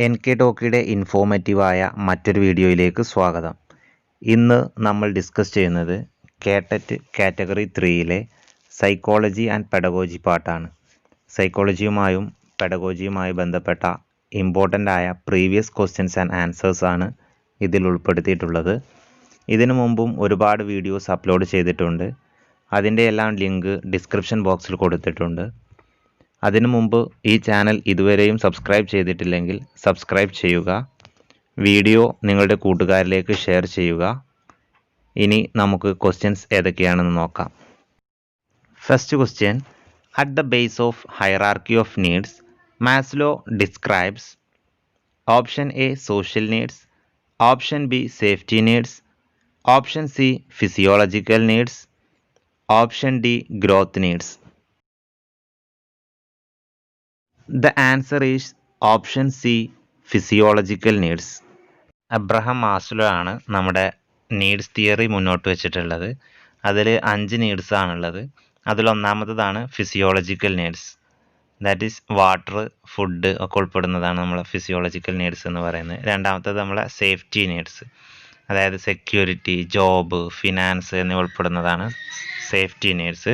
NK ടോക്കിയുടെ ഇൻഫോർമേറ്റീവായ മറ്റൊരു വീഡിയോയിലേക്ക് സ്വാഗതം. ഇന്ന് നമ്മൾ ഡിസ്കസ് ചെയ്യുന്നത് കേട്ടറ്റ് കാറ്റഗറി 3യിലെ സൈക്കോളജി ആൻഡ് പെഡഗോജി പാർട്ടാണ്. സൈക്കോളജിയുമായും പെഡഗോജിയുമായി ബന്ധപ്പെട്ട ഇമ്പോർട്ടൻ്റ് ആയ പ്രീവിയസ് ക്വസ്റ്റ്യൻസ് ആൻഡ് ആൻസേഴ്സ് ആണ് ഇതിൽ ഉൾപ്പെടുത്തിയിട്ടുള്ളത്. ഇതിനു മുമ്പും ഒരുപാട് വീഡിയോസ് അപ്ലോഡ് ചെയ്തിട്ടുണ്ട്. അതിൻ്റെ എല്ലാം ലിങ്ക് ഡിസ്ക്രിപ്ഷൻ ബോക്സിൽ കൊടുത്തിട്ടുണ്ട്. അതിനു മുമ്പ് ഈ ചാനൽ ഇതുവരെയും സബ്സ്ക്രൈബ് ചെയ്തിട്ടില്ലെങ്കിൽ സബ്സ്ക്രൈബ് ചെയ്യുക. വീഡിയോ നിങ്ങളുടെ കൂട്ടുകാരിലേക്ക് ഷെയർ ചെയ്യുക. ഇനി നമുക്ക് ക്വസ്റ്റ്യൻസ് ഏതൊക്കെയാണെന്ന് നോക്കാം. First question, at the base of hierarchy of needs Maslow describes option A social needs, option B safety needs, option C physiological needs, option D growth needs. The answer is option C physiological needs. Abraham Maslow ആണ് നമ്മുടെ needs theory മുന്നോട്ട് വെച്ചിട്ടുള്ളത്. അതിൽ 5 needs ആണുള്ളത്. അതിലൊന്നാമത്തതാണ് physiological needs. That is water, food ഒക്കെ ഉൾപ്പെടുന്നതാണ് നമ്മളെ ഫിസിയോളജിക്കൽ നീഡ്സ് എന്ന് പറയുന്നത്. രണ്ടാമത്തത് നമ്മളെ സേഫ്റ്റി നീഡ്സ്, അതായത് സെക്യൂരിറ്റി, ജോബ്, ഫിനാൻസ് എന്നിവ ഉൾപ്പെടുന്നതാണ് സേഫ്റ്റി നീഡ്സ്.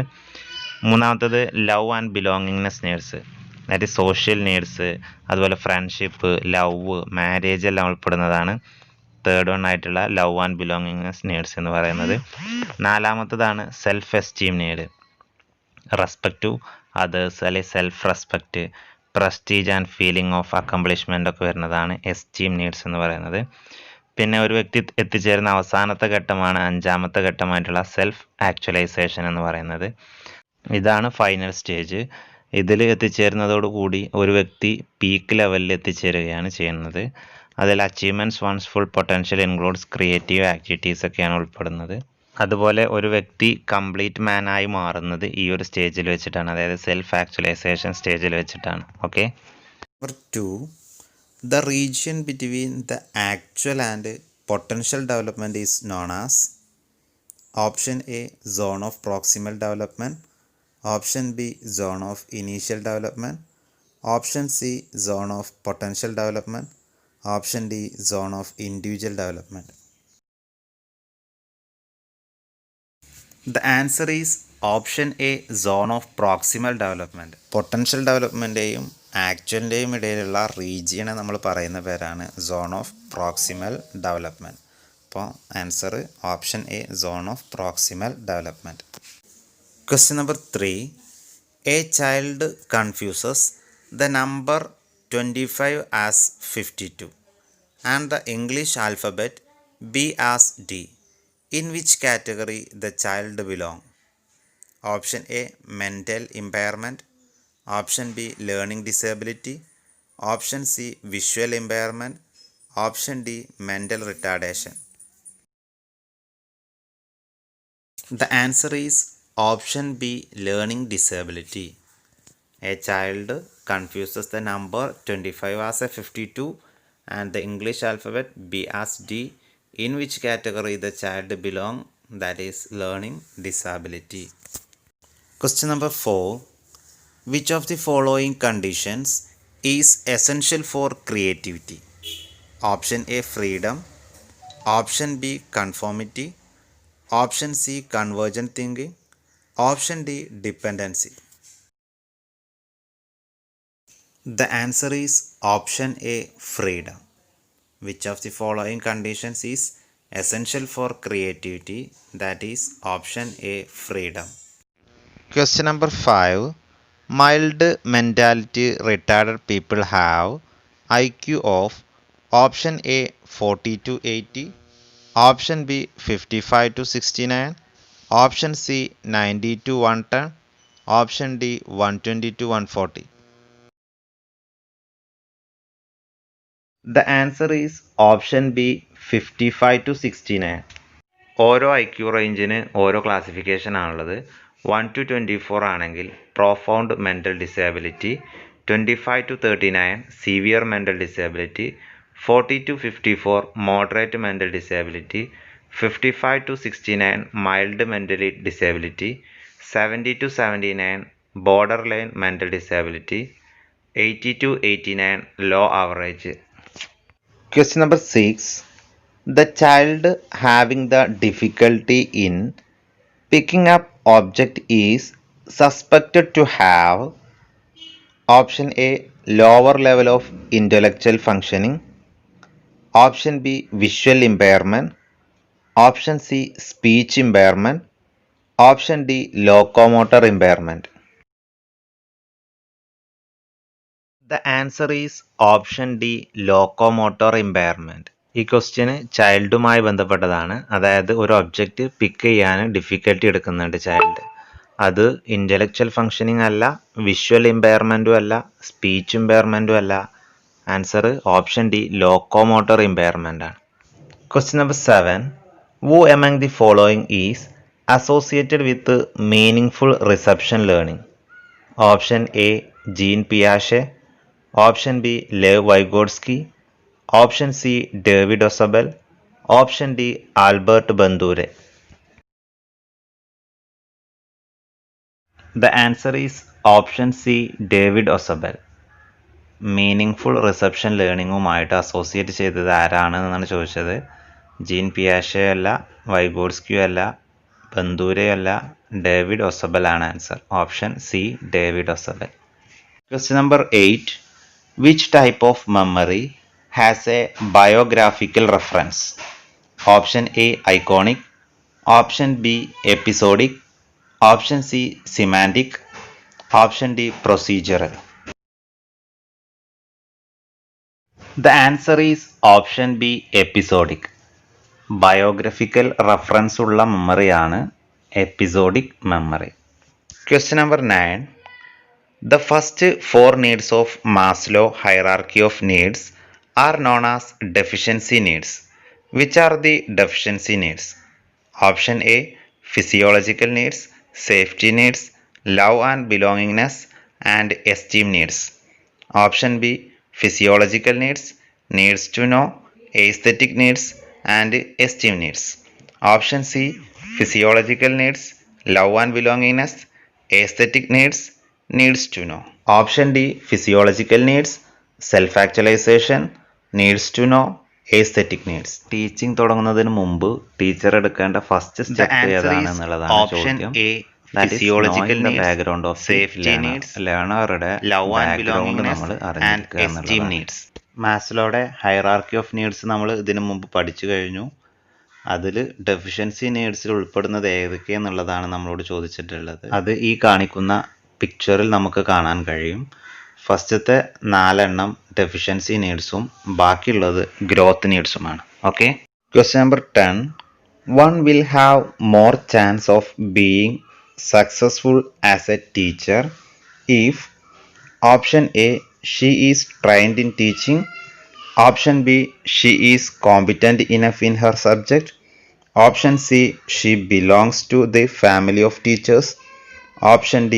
മൂന്നാമത്തത് love and belongingness needs, that is social needs. അതുപോലെ ഫ്രണ്ട്ഷിപ്പ്, ലവ്, മാരേജ് എല്ലാം ഉൾപ്പെടുന്നതാണ് തേർഡ് വൺ ആയിട്ടുള്ള ലവ് ആൻഡ് ബിലോങ്ങിങ്നെസ് നീഡ്സ് എന്ന് പറയുന്നത്. നാലാമത്തതാണ് self esteem need, respect to others അല്ലെങ്കിൽ self respect, prestige and feeling of accomplishment ഒക്കെ വരുന്നതാണ് എസ്റ്റീം നീഡ്സ് എന്ന് പറയുന്നത്. പിന്നെ ഒരു വ്യക്തി എത്തിച്ചേരുന്ന അവസാനത്തെ ഘട്ടമാണ് 5ാമത്തെ ഘട്ടമായിട്ടുള്ള സെൽഫ് ആക്ച്വലൈസേഷൻ എന്ന് പറയുന്നത്. ഇതാണ് ഫൈനൽ സ്റ്റേജ്. ഇതിൽ എത്തിച്ചേരുന്നതോടുകൂടി ഒരു വ്യക്തി പീക്ക് ലെവലിൽ എത്തിച്ചേരുകയാണ് ചെയ്യുന്നത്. അതിൽ achievements one's full potential includes creative activities ഒക്കെയാണ് ഉൾപ്പെടുന്നത്. അതുപോലെ ഒരു വ്യക്തി കംപ്ലീറ്റ് മാനായി മാറുന്നത് ഈ ഒരു സ്റ്റേജിൽ വെച്ചിട്ടാണ്, അതായത് സെൽഫ് ആക്ച്വലൈസേഷൻ സ്റ്റേജിൽ വെച്ചിട്ടാണ്. Okay. Number 2, the region between the actual and potential development is known as option A zone of proximal development, option B zone of initial development, option C zone of potential development, option D zone of individual development. The answer is option A zone of proximal development. Potential ഡെവലപ്മെൻറ്റേയും ആക്ച്വലിൻ്റെയും ഇടയിലുള്ള റീജിയനെ നമ്മൾ പറയുന്ന പേരാണ് zone of proximal development. അപ്പോൾ answer option A zone of proximal development. Question number 3. A child confuses the number 25 as 52 and the English alphabet B as D. In which category the child belong? Option A mental impairment, option B learning disability, option C visual impairment, option D mental retardation. The answer is option B learning disability. A child confuses the number 25 as a 52 and the English alphabet B as D. In which category the child belong? That is learning disability. Question number 4. Which of the following conditions is essential for creativity? Option A freedom, option B conformity, option C convergent thinking, option D dependency. The answer is option A freedom. Which of the following conditions is essential for creativity? That is option A freedom. Question number 5. Mild mentality retarded people have IQ of option A 40 to 80, option B 55 to 69, option C 90 to 110, option D 120 to 140. The answer is option B 55 to 69. ഓരോ IQ റേഞ്ചിന് ഓരോ classification ആണുള്ളത്. 1 to 24 ആണെങ്കിൽ profound mental disability, 25 to 39 severe mental disability, 40 to 54 moderate mental disability, 55 to 69 mild mentally disability, 70 to 79 border line mental disability, 80 to 89 low average Question number 6. The child having the difficulty in picking up object is suspected to have option A, lower level of intellectual functioning, option B, visual impairment, option C, speech impairment, option D, locomotor impairment. The answer is option D, locomotor impairment. ഈ question ചൈൽഡുമായി ബന്ധപ്പെട്ടതാണ്. അതായത് ഒരു object പിക്ക് ചെയ്യാൻ difficulty എടുക്കുന്നുണ്ട് child. അത് intellectual functioning അല്ല, visual ഇമ്പയർമെൻറ്റും അല്ല, സ്പീച്ച് ഇമ്പയർമെൻറ്റും അല്ല. Answer option D, locomotor impairment ആണ്. Question number 7. Who among the following is associated with meaningful reception learning? Option A, Jean Piaget. Option B, Lev Vygotsky. Option C, David Ausubel. Option D, Albert Bandura. The answer is option C, David Ausubel. Meaning reception ലേണിങ്ങുമായിട്ട് associate ചെയ്തത് ആരാണെന്നാണ് ചോദിച്ചത്. Gene പിയാഷെ അല്ല, വൈഗോട്സ്ക്യൂ അല്ല, ബന്ദൂരയോ അല്ല, David Ausubel ആണ് answer. Option C, David Ausubel. Question number 8. Which type of memory has a biographical reference? Option A, iconic. Option B, episodic. Option C, semantic. Option D, procedural. The answer is option B, episodic. Biographical reference ഉള്ള മെമ്മറിയാണ് episodic memory. Question number 9. The first 4 needs of Maslow hierarchy of needs are known as deficiency needs. Which are the deficiency needs? Option A, physiological needs, safety needs, love and belongingness, and esteem needs. Option B, physiological needs, needs to know, aesthetic needs, and esteem needs. Option C, physiological needs, love and belongingness, aesthetic needs, needs to know. Option D, physiological needs, self-actualization, needs to know, aesthetic needs. Teaching തുടങ്ങുന്നതിന് മുമ്പ് teacher എടുക്കേണ്ട first step ഏതാണെന്നുള്ളതാണ് ചോദ്യം. Physiological background of safety needs, ലേണറുടെ background നമ്മൾ അറിഞ്ഞിരിക്കുക എന്നുള്ളതാണ്. മാസ്ലോയുടെ hierarchy of needs നമ്മൾ ഇതിനു മുമ്പ് പഠിച്ചു കഴിഞ്ഞു. അതിൽ ഡെഫിഷ്യൻസി നീഡ്സിൽ ഉൾപ്പെടുന്നത് ഏതൊക്കെയെന്നുള്ളതാണ് നമ്മളോട് ചോദിച്ചിട്ടുള്ളത്. അത് ഈ കാണിക്കുന്ന പിക്ചറിൽ നമുക്ക് കാണാൻ കഴിയും. ഫസ്റ്റത്തെ 4 എണ്ണം ഡെഫിഷ്യൻസി നീഡ്സും ബാക്കിയുള്ളത് ഗ്രോത്ത് നീഡ്സുമാണ്. Okay. Question number 10. One will have more chance of being successful as a teacher if option A, she is trained in teaching. Option B, she is competent enough in her subject. Option C, she belongs to the family of teachers. Option D,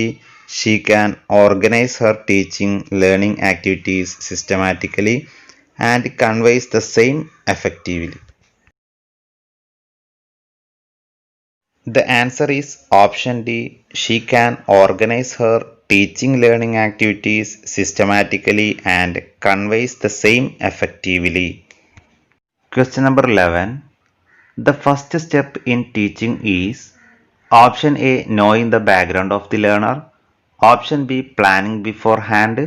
she can organize her teaching learning activities systematically and conveys the same effectively. The answer is option D, she can organize her teaching learning activities systematically and conveys the same effectively. Question number 11. The first step in teaching is option A, knowing the background of the learner. Option B, planning beforehand.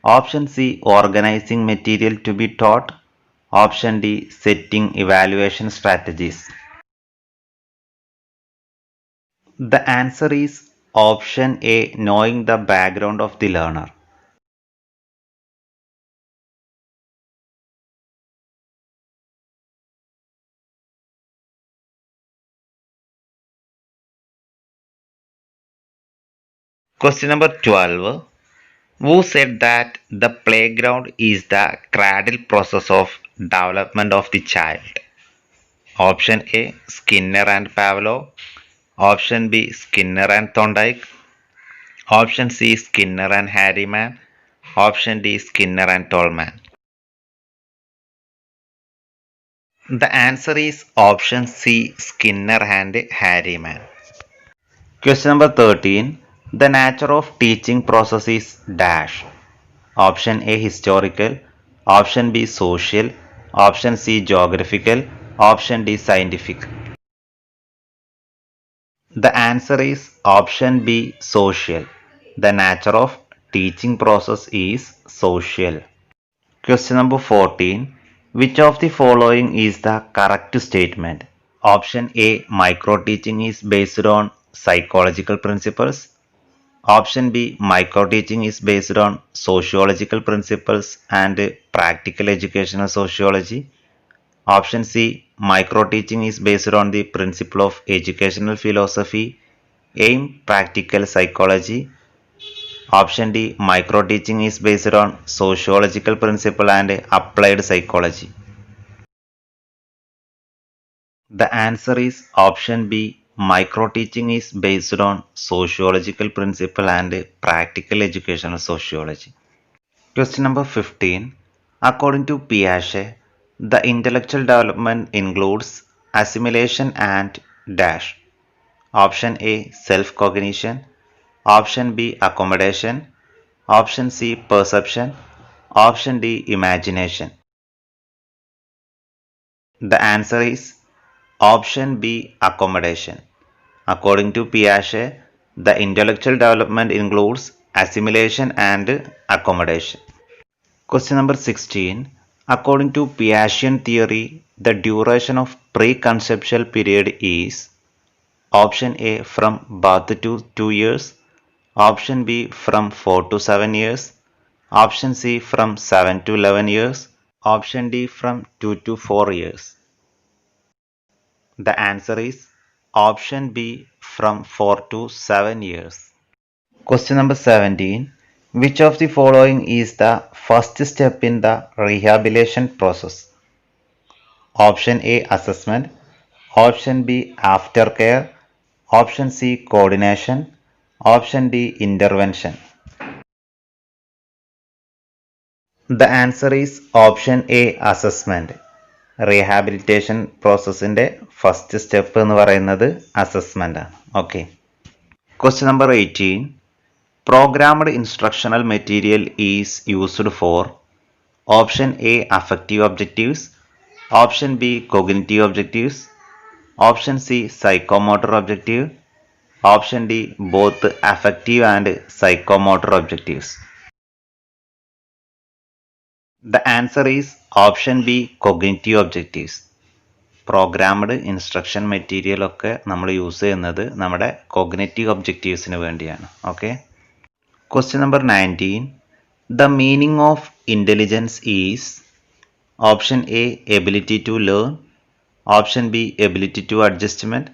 Option C, organizing material to be taught. Option D, setting evaluation strategies. The answer is option A, knowing the background of the learner. Question number 12. Who said that the playground is the cradle process of development of the child? Option A, Skinner and Pavlov. Option B, Skinner and Thorndike. Option C, Skinner and Harriman. Option D, Skinner and Tolman. The answer is option C, Skinner and Harriman. Question number 13. The nature of teaching process is dash. Option A, historical. Option B, social. Option C, geographical. Option D, scientific. The answer is option B, social. The nature of teaching process is social. Question number 14. Which of the following is the correct statement? Option A, micro teaching is based on psychological principles. Option B, micro teaching is based on sociological principles and practical educational sociology. Option C, micro teaching is based on the principle of educational philosophy, aim practical psychology. Option D, micro teaching is based on sociological principle and applied psychology. The answer is option B, micro teaching is based on sociological principle and practical educational sociology. Question number 15. According to Piaget, the intellectual development includes assimilation and dash. Option A, self-cognition. Option B, accommodation. Option C, perception. Option D, imagination. The answer is option B, accommodation. According to Piaget, the intellectual development includes assimilation and accommodation. Question number 16. According to Piagetian theory, the duration of preconceptual period is option A, from birth to 2 years. Option B, from 4 to 7 years. Option C, from 7 to 11 years. Option D, from 2 to 4 years. The answer is option B, from 4 to 7 years. Question number 17. Which of the following is the first step in the rehabilitation process? Option A, assessment. Option B, aftercare. Option C, coordination. Option D, intervention. The answer is option A, assessment. Rehabilitation പ്രോസസ്സിൻ്റെ first step എന്ന് പറയുന്നത് assessment ആണ്. Okay. Question number 18. Programmed instructional material is used for option A, affective objectives. Option B, cognitive objectives. Option C, psychomotor objective. Option D, both affective and psychomotor objectives. The answer is option B, cognitive objectives. Programmed instruction material ഒക്കെ നമ്മൾ use ചെയ്യുന്നത് നമ്മുടെ cognitive ഒബ്ജക്റ്റീവ്സിന് വേണ്ടിയാണ്. Okay. Question number 19. The meaning of intelligence is option A, ability to learn. Option B, ability to adjustment.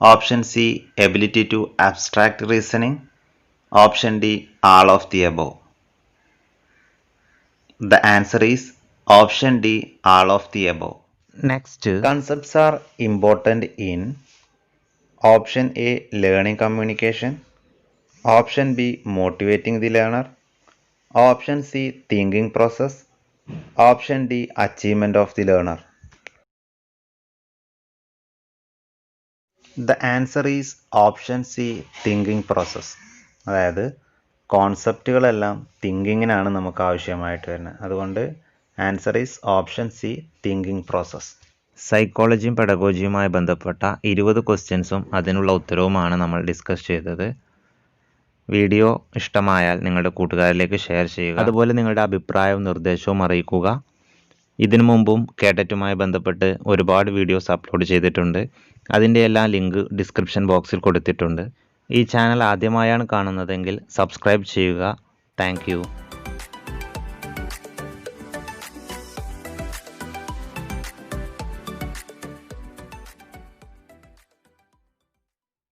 Option C, ability to abstract reasoning. Option D, all of the above. The answer is option D, all of the above. Next, Concepts are important in option A, learning communication. Option B, motivating the learner. Option C, thinking process. Option D, achievement of the learner. The answer is option C, thinking process. അതായത് കോൺസെപ്റ്റുകളെല്ലാം തിങ്കിങ്ങിനാണ് നമുക്ക് ആവശ്യമായിട്ട് വരുന്നത്. അതുകൊണ്ട് answer is option C, thinking process. സൈക്കോളജിയും പെഡഗോജിയുമായി ബന്ധപ്പെട്ട 20 ക്വസ്റ്റ്യൻസും അതിനുള്ള ഉത്തരവുമാണ് നമ്മൾ ഡിസ്കസ് ചെയ്തത്. വീഡിയോ ഇഷ്ടമായാൽ നിങ്ങളുടെ കൂട്ടുകാരിലേക്ക് ഷെയർ ചെയ്യുക. അതുപോലെ നിങ്ങളുടെ അഭിപ്രായവും നിർദ്ദേശവും അറിയിക്കുക. ഇതിനു മുമ്പും കേഡറ്റുമായി ബന്ധപ്പെട്ട് ഒരുപാട് വീഡിയോസ് അപ്ലോഡ് ചെയ്തിട്ടുണ്ട്. അതിൻ്റെ എല്ലാം ലിങ്ക് ഡിസ്ക്രിപ്ഷൻ ബോക്സിൽ കൊടുത്തിട്ടുണ്ട്. ഈ ചാനൽ ആദ്യമായാണ് കാണുന്നതെങ്കിൽ സബ്സ്ക്രൈബ് ചെയ്യുക. Thank you.